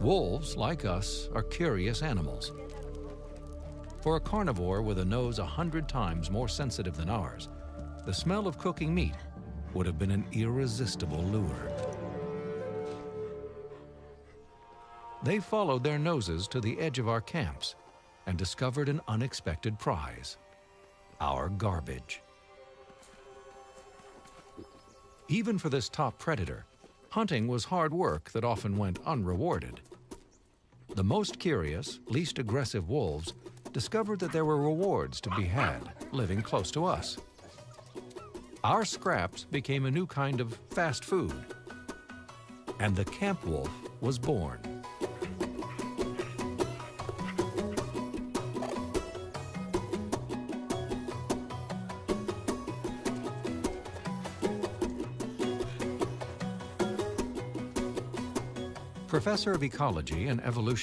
Wolves, like us, are curious animals. For a carnivore with a nose 100 times more sensitive than ours, the smell of cooking meat would have been an irresistible lure. They followed their noses to the edge of our camps and discovered an unexpected prize: our garbage. Even for this top predator, hunting was hard work that often went unrewarded. The most curious, least aggressive wolves discovered that there were rewards to be had living close to us. Our scraps became a new kind of fast food, and the camp wolf was born. Professor of Ecology and Evolution